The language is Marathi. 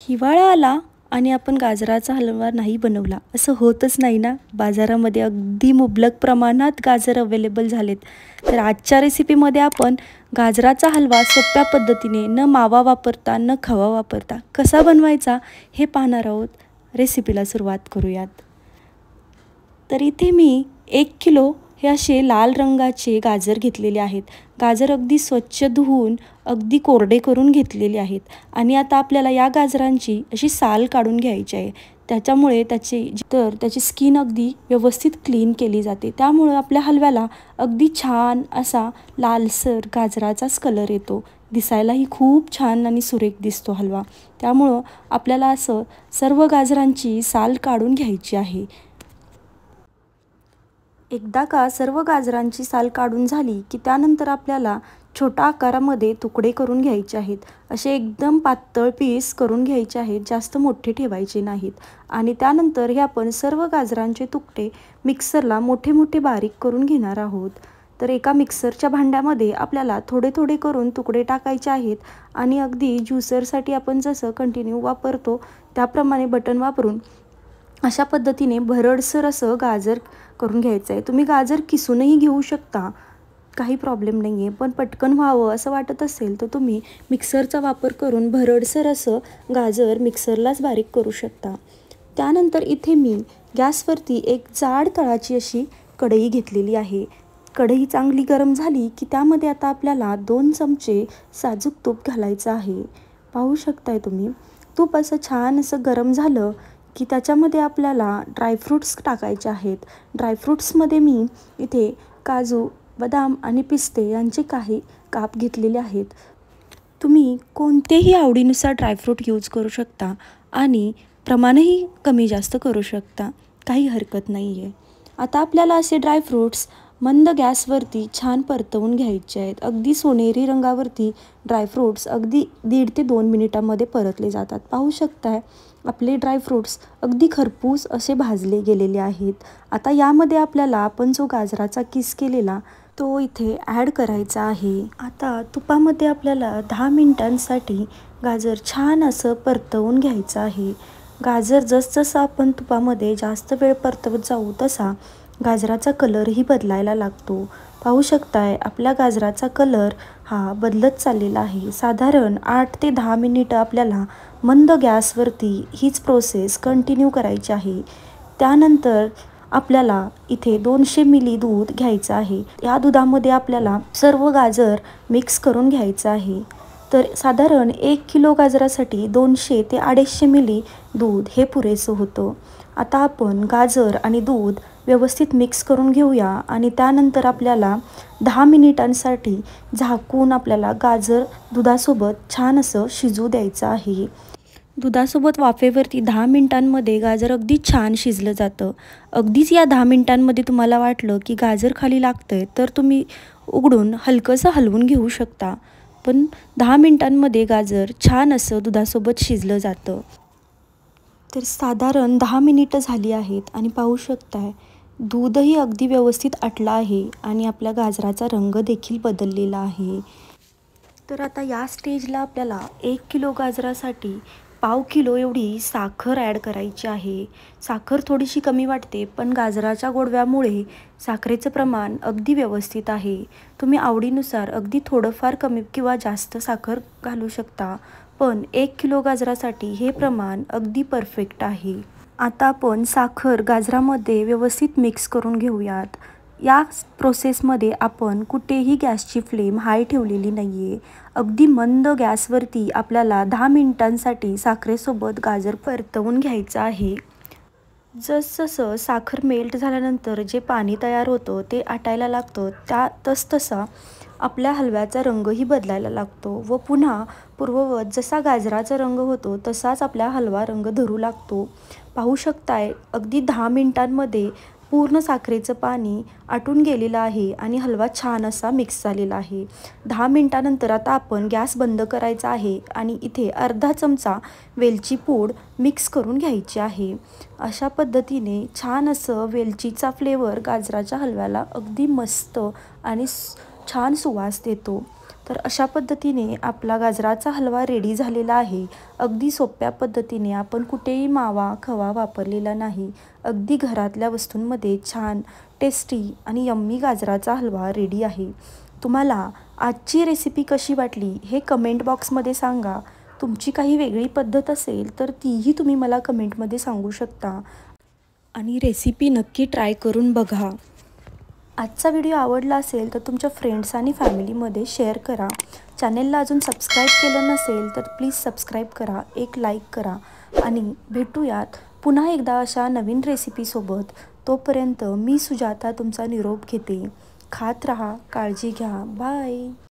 हिवाळा आला आणि आपण गाजराचा हलवा नाही बनवला असं होतच नाही ना. बाजारामध्ये अगदी मुबलक प्रमाणात गाजर अवेलेबल झालेत. तर आजच्या रेसिपीमध्ये आपण गाजराचा हलवा सोप्या पद्धतीने न मावा वापरता न खवा वापरता कसा बनवायचा हे पाहणार आहोत. रेसिपीला सुरुवात करूयात. तर इथे मी 1 किलो हे असे लाल रंगाचे गाजर घेतलेले आहेत. गाजर अगदी स्वच्छ धुवून अगदी कोरडे करून घेतलेले आहेत. आणि आता आपल्याला या गाजरांची अशी साल काढून घ्यायची आहे. त्याच्यामुळे त्याची स्किन अगदी व्यवस्थित क्लीन केली जाते. त्यामुळे आपल्या हलव्याला अगदी छान असा लालसर गाजराचाच कलर येतो. दिसायलाही खूप छान आणि सुरेख दिसतो हलवा. त्यामुळं आपल्याला असं सर्व गाजरांची साल काढून घ्यायची आहे. एकदा का सर्व गाजरांची साल काढून झाली की त्यानंतर आपल्याला छोट्या आकारामध्ये तुकडे करून घ्यायचे आहेत. असे एकदम पातळ पीस करून घ्यायचे आहेत, जास्त मोठे ठेवायचे नाहीत. आणि त्यानंतर हे आपण सर्व गाजरांचे तुकडे मिक्सरला मोठे मोठे बारीक करून घेणार आहोत. तर एका मिक्सरच्या भांड्यामध्ये आपल्याला थोडे थोडे करून तुकडे टाकायचे आहेत. आणि अगदी ज्युसरसाठी आपण जसं कंटिन्यू वापरतो त्याप्रमाणे बटन वापरून अशा पद्धतीने भरडसर असं गाजर करून घ्यायचं आहे. तुम्ही गाजर किसूनही घेऊ शकता, काही प्रॉब्लेम नाही आहे. पण पटकन व्हावं असं वाटत असेल तर तुम्ही मिक्सरचा वापर करून भरडसर असं गाजर मिक्सरलाच बारीक करू शकता. त्यानंतर इथे मी गॅसवरती एक जाड तळाची अशी कढई घेतलेली आहे. कढई चांगली गरम झाली की त्यामध्ये आता आपल्याला 2 चमचे साजूक तूप घालायचं आहे. पाहू शकताय तुम्ही. तूप असं छान असं गरम झालं की त्याच्यामध्ये आपल्याला ड्रायफ्रूट्स टाकायचे आहेत. ड्रायफ्रूट्समध्ये मी इथे काजू, बदाम आणि पिस्ते यांचे काही काप घेतलेले आहेत. तुम्ही कोणतेही आवडीनुसार ड्रायफ्रूट यूज करू शकता आणि प्रमाणही कमी जास्त करू शकता, काही हरकत नाही आहे. आता आपल्याला असे ड्रायफ्रूट्स मंद गॅसवरती छान परतवून घ्यायचे आहेत. अगदी सोनेरी रंगावरती ड्रायफ्रूट्स अगदी 1.5 ते 2 मिनिटांमध्ये परतले जातात. पाहू शकताय आपले ड्रायफ्रूट्स अगदी खरपूस असे भाजले गेलेले आहेत. आता यामध्ये आपल्याला आपण जो गाजराचा किस केलेला तो इथे ॲड करायचा आहे. आता तुपामध्ये आपल्याला 10 मिनिटांसाठी गाजर छान असं परतवून घ्यायचं आहे. गाजर जसजसं आपण तुपामध्ये जास्त वेळ परतवत जाऊ तसा गाजराचा कलरही बदलायला लागतो. पाहू शकताय आपल्या गाजराचा कलर हा बदलत चाललेला आहे. साधारण 8 ते 10 मिनिटं आपल्याला मंद गॅसवरती हीच प्रोसेस कंटिन्यू करायची आहे. त्यानंतर आपल्याला इथे 200 मिली दूध घ्यायचं आहे. या दुधामध्ये आपल्याला सर्व गाजर मिक्स करून घ्यायचं आहे. तर साधारण 1 किलो गाजरासाठी 200 ते 250 मिली दूध हे पुरेसं होतं. आता आपण गाजर आणि दूध व्यवस्थित मिक्स करून घेऊया आणि त्यानंतर आपल्याला 10 मिनिटांसाठी झाकून आपल्याला गाजर दुधासोबत छान असं शिजू द्यायचं आहे. दुधासोबत वाफेवरती 10 मिनिटांमध्ये गाजर अगदी छान शिजलं जातं. अगदीच या 10 मिनिटांमध्ये तुम्हाला वाटलं की गाजर खाली लागतंय तर तुम्ही उघडून हलकंसं हलवून घेऊ शकता. पण 10 मिनिटांमध्ये गाजर छान असं दुधासोबत शिजलं जातं. तर साधारण 10 मिनिटं झाली आहेत आणि पाहू शकताय दूधही अगदी व्यवस्थित आटलं आहे आणि आपल्या गाजराचा रंग देखील बदललेला आहे. तर आता या स्टेजला आपल्याला 1 किलो गाजरासाठी 1/2 किलो एवढी साखर ॲड करायची आहे. साखर थोडीशी कमी वाटते पण गाजराच्या गोडव्यामुळे साखरेचं प्रमाण अगदी व्यवस्थित आहे. तुम्ही आवडीनुसार अगदी थोडंफार कमी किंवा जास्त साखर घालू शकता. पण 1 किलो गाजरासाठी हे प्रमाण अगदी परफेक्ट आहे. आता आपण साखर गाजरामध्ये व्यवस्थित मिक्स करून घेऊयात. या प्रोसेसमध्ये आपण कुठेही गॅसची फ्लेम हाय ठेवलेली नाही आहे. अगदी मंद गॅसवरती आपल्याला 10 मिनिटांसाठी साखरेसोबत गाजर परतवून घ्यायचं आहे. जसजसं साखर मेल्ट झाल्यानंतर जे पाणी तयार होतं ते आटायला लागतं तसतसा आपल्या हलव्याचा रंगही बदलायला लागतो व पुन्हा पूर्ववत जसा गाजराचा रंग होतो तसाच आपला हलवा रंग धरू लागतो. पाहू शकताय अगदी 10 मिनिटांमध्ये पूर्ण साखरेचं पाणी आटून गेलेलं आहे आणि हलवा छान असा मिक्स झालेला आहे. 10 मिनिटानंतर आता आपण गॅस बंद करायचा आहे आणि इथे अर्धा चमचा वेलची पूड मिक्स करून घ्यायची आहे. अशा पद्धतीने छान असं वेलचीचा फ्लेवर गाजराच्या हलव्याला अगदी मस्त आणि छान सुवास देतो. तर अशा पद्धतीने आपला गाजराचा हलवा रेडी झालेला आहे. अगदी सोप्या पद्धतीने, आपण कुठेही मावा खवा वापरलेला नाही. अगदी घरातल्या वस्तूंमध्ये छान टेस्टी आणि यम्मी गाजराचा हलवा रेडी आहे. तुम्हाला आजची रेसिपी कशी वाटली हे कमेंट बॉक्समध्ये सांगा. तुमची काही वेगळी पद्धत असेल तर तीही तुम्ही मला कमेंटमध्ये सांगू शकता आणि रेसिपी नक्की ट्राय करून बघा. आजचा व्हिडिओ आवडला असेल तर तुमच्या फ्रेंड्स आणि फॅमिलीमध्ये शेअर करा. चॅनेलला अजून सबस्क्राईब केलं नसेल तर प्लीज सबस्क्राईब करा, एक लाईक करा आणि भेटूयात पुन्हा एकदा अशा नवीन रेसिपीसोबत. तोपर्यंत मी सुजाता तुमचा निरोप घेते. खात राहा, काळजी घ्या. बाय.